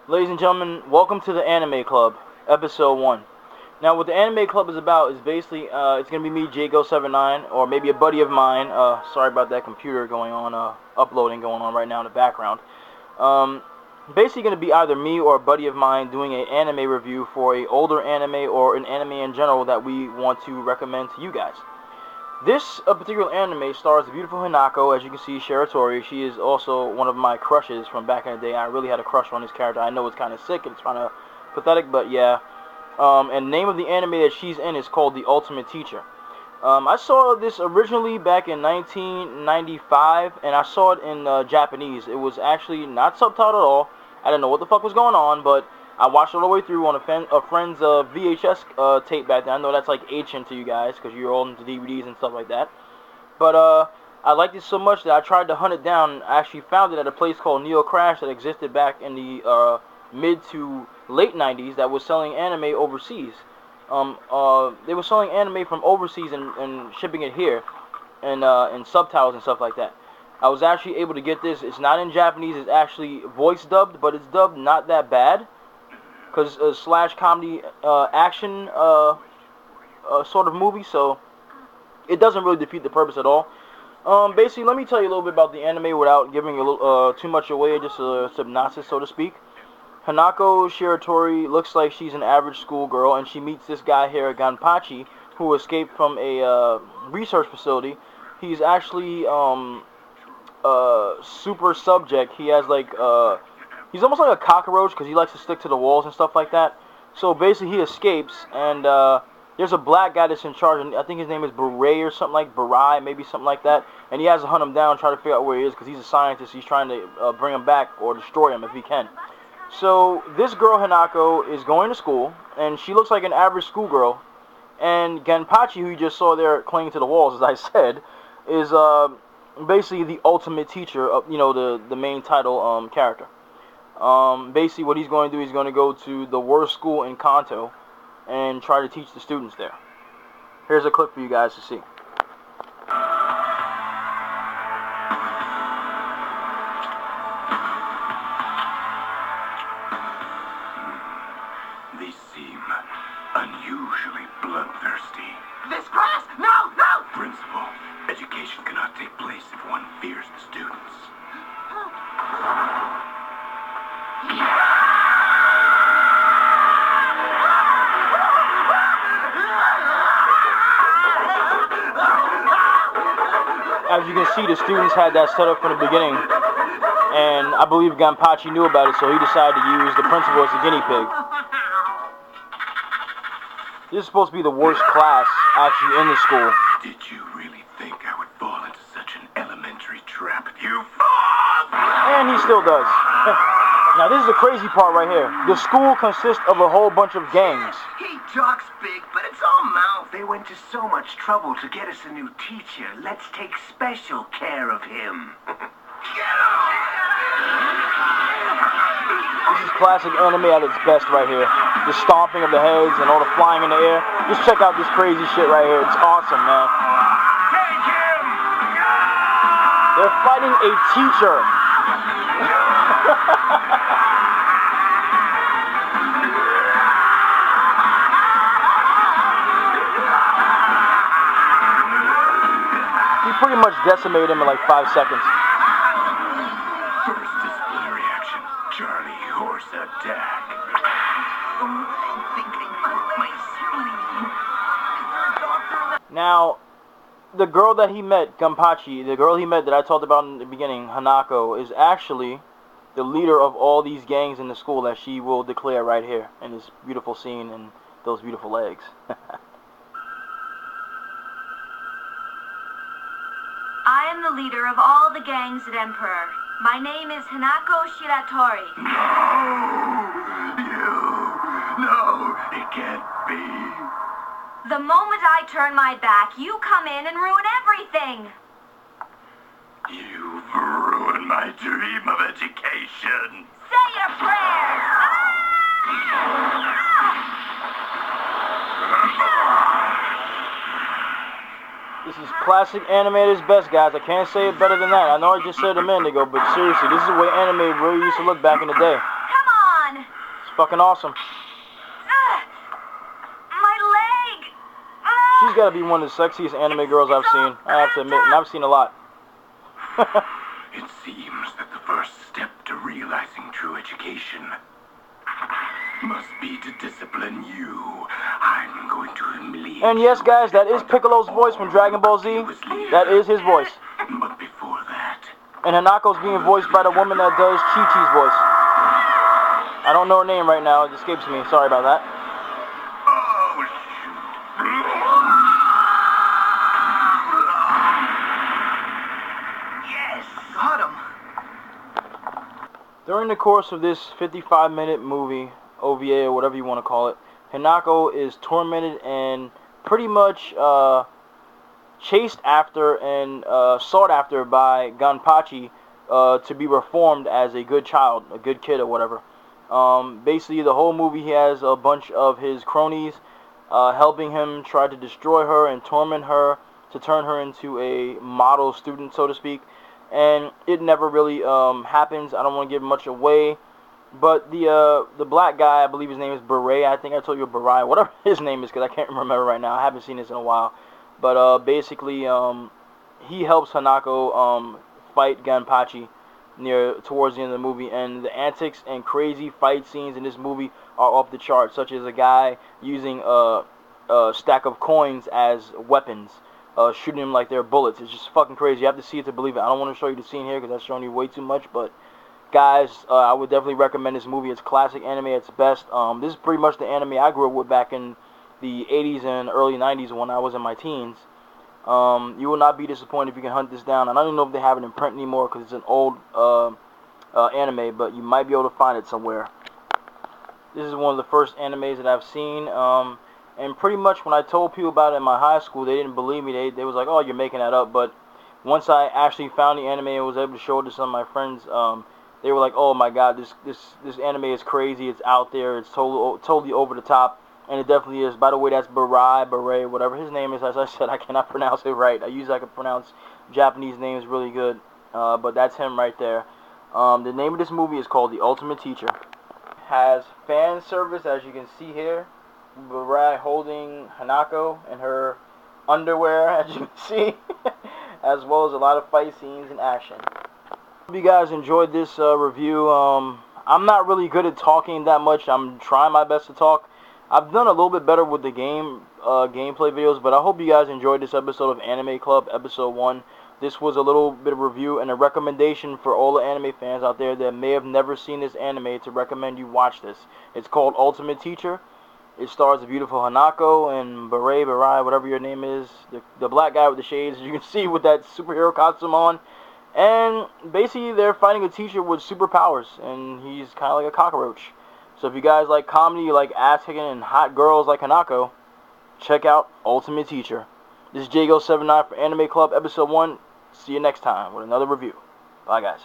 Ladies and gentlemen, welcome to the Anime Club, Episode 1. Now, what the Anime Club is about is basically, it's going to be me, Jago79, or maybe a buddy of mine. Sorry about that computer going on, uploading going on right now in the background. Basically going to be either me or a buddy of mine doing an anime review for an older anime or an anime in general that we want to recommend to you guys. This particular anime stars the beautiful Hanako, as you can see, Shiratori. She is also one of my crushes from back in the day. I really had a crush on this character. I know it's kind of sick and it's kind of pathetic, but yeah. And the name of the anime that she's in is called The Ultimate Teacher. I saw this originally back in 1995, and I saw it in Japanese. It was actually not subtitled at all. I didn't know what the fuck was going on, but I watched it all the way through on a friend's VHS tape back then. I know that's like ancient to you guys because you're all into DVDs and stuff like that. But I liked it so much that I tried to hunt it down. I actually found it at a place called Neo Crash that existed back in the mid to late 90s that was selling anime overseas. They were selling anime from overseas and shipping it here and subtitles and stuff like that. I was actually able to get this. It's not in Japanese. It's actually voice dubbed, but it's dubbed not that bad. Because slash comedy action sort of movie, so it doesn't really defeat the purpose at all. Basically, let me tell you a little bit about the anime without giving a little, too much away, just a synopsis, so to speak. Hanako Shiratori looks like she's an average schoolgirl, and she meets this guy here, Ganpachi, who escaped from a research facility. He's actually super subject. He has like he's almost like a cockroach because he likes to stick to the walls and stuff like that. So basically he escapes, and there's a black guy that's in charge, and I think his name is Beret or something like Barai, maybe something like that. And he has to hunt him down, try to figure out where he is because he's a scientist. He's trying to bring him back or destroy him if he can. So this girl Hanako is going to school, and she looks like an average schoolgirl. And Ganpachi, who you just saw there clinging to the walls, as I said, is basically the ultimate teacher of, you know, the main title character. Basically what he's going to do, he's going to go to the worst school in Kanto and try to teach the students there. Here's a clip for you guys to see. They seem unusually bloodthirsty. This class? No! No! Principal, education cannot take place if one fears the students. As you can see, the students had that set up from the beginning, and I believe Ganpachi knew about it, so he decided to use the principal as a guinea pig. This is supposed to be the worst class, actually, in the school. Did you really think I would fall into such an elementary trap? You fall! And he still does. Now, this is the crazy part right here. The school consists of a whole bunch of gangs. He talks big, but it's all mouth. They went to so much trouble to get us a new teacher. Let's take special care of him. This is classic anime at its best right here. The stomping of the heads and all the flying in the air. Just check out this crazy shit right here. It's awesome, man. Take him! They're fighting a teacher. He pretty much decimated him in like 5 seconds. First disciplinary action. Charlie horse attack. I think I broke my sleeve. Is there a doctor in the... Now, the girl that he met, Ganpachi, the girl he met that I talked about in the beginning, Hanako, is actually the leader of all these gangs in the school that she will declare right here in this beautiful scene and those beautiful legs. I am the leader of all the gangs at Emperor. My name is Hanako Shiratori. No, it can't be. The moment I turn my back, you come in and ruin everything. You've ruined my dream of education. Say your prayers. This is classic anime at its best, guys. I can't say it better than that. I know I just said it a minute ago, but seriously, this is the way anime really used to look back in the day. Come on. Fucking awesome. My leg! She's gotta be one of the sexiest anime girls I've seen. I have to admit, and I've seen a lot. It seems that the first step to realizing true education must be to discipline you. I'm going to humiliate And yes, you guys, that in is front of Piccolo's voice from all Dragon Ball Z. Akira's leaders. That is his voice. But before that, And Hanako's being voiced by the woman that does Chi-Chi's voice. I don't know her name right now. It escapes me. Sorry about that. oh shoot! Yes, got him. During the course of this 55-minute movie, OVA or whatever you want to call it, Hanako is tormented and pretty much chased after and sought after by Ganpachi to be reformed as a good child, a good kid or whatever. Basically, the whole movie he has a bunch of his cronies helping him try to destroy her and torment her to turn her into a model student, so to speak. And it never really happens. I don't want to give much away. But the black guy, I believe his name is Beret. I think I told you Beret, whatever his name is, because I can't remember right now. I haven't seen this in a while. But basically, he helps Hanako fight Ganpachi towards the end of the movie. And the antics and crazy fight scenes in this movie are off the charts, such as a guy using a stack of coins as weapons, shooting them like they're bullets. It's just fucking crazy. You have to see it to believe it. I don't want to show you the scene here because that's showing you way too much, but guys, I would definitely recommend this movie. It's classic anime at its best. This is pretty much the anime I grew up with back in the 80s and early 90s when I was in my teens. You will not be disappointed if you can hunt this down. And I don't know if they have it in print anymore because it's an old anime, but you might be able to find it somewhere. This is one of the first animes that I've seen. And pretty much when I told people about it in my high school, they didn't believe me. They was like, oh, you're making that up. But once I actually found the anime and was able to show it to some of my friends, they were like, oh my god, this anime is crazy, it's out there, it's totally over the top, and it definitely is. By the way, that's Beret, whatever his name is. As I said, I cannot pronounce it right. I usually can pronounce Japanese names really good, but that's him right there. The name of this movie is called The Ultimate Teacher. Has fan service, as you can see here. Beret holding Hanako in her underwear, as you can see, as well as a lot of fight scenes and action. Hope you guys enjoyed this review. I'm not really good at talking that much. I'm trying my best to talk. I've done a little bit better with the gameplay videos, but I hope you guys enjoyed this episode of Anime Club, episode 1. This was a little bit of review and a recommendation for all the anime fans out there that may have never seen this anime to recommend you watch this. It's called Ultimate Teacher. It stars the beautiful Hanako and Beret, whatever your name is. The black guy with the shades, as you can see, with that superhero costume on. And basically, they're fighting a teacher with superpowers, and he's kind of like a cockroach. So if you guys like comedy, you like ass-kicking and hot girls like Hanako, check out Ultimate Teacher. This is Jago79 for Anime Club, episode 1. See you next time with another review. Bye, guys.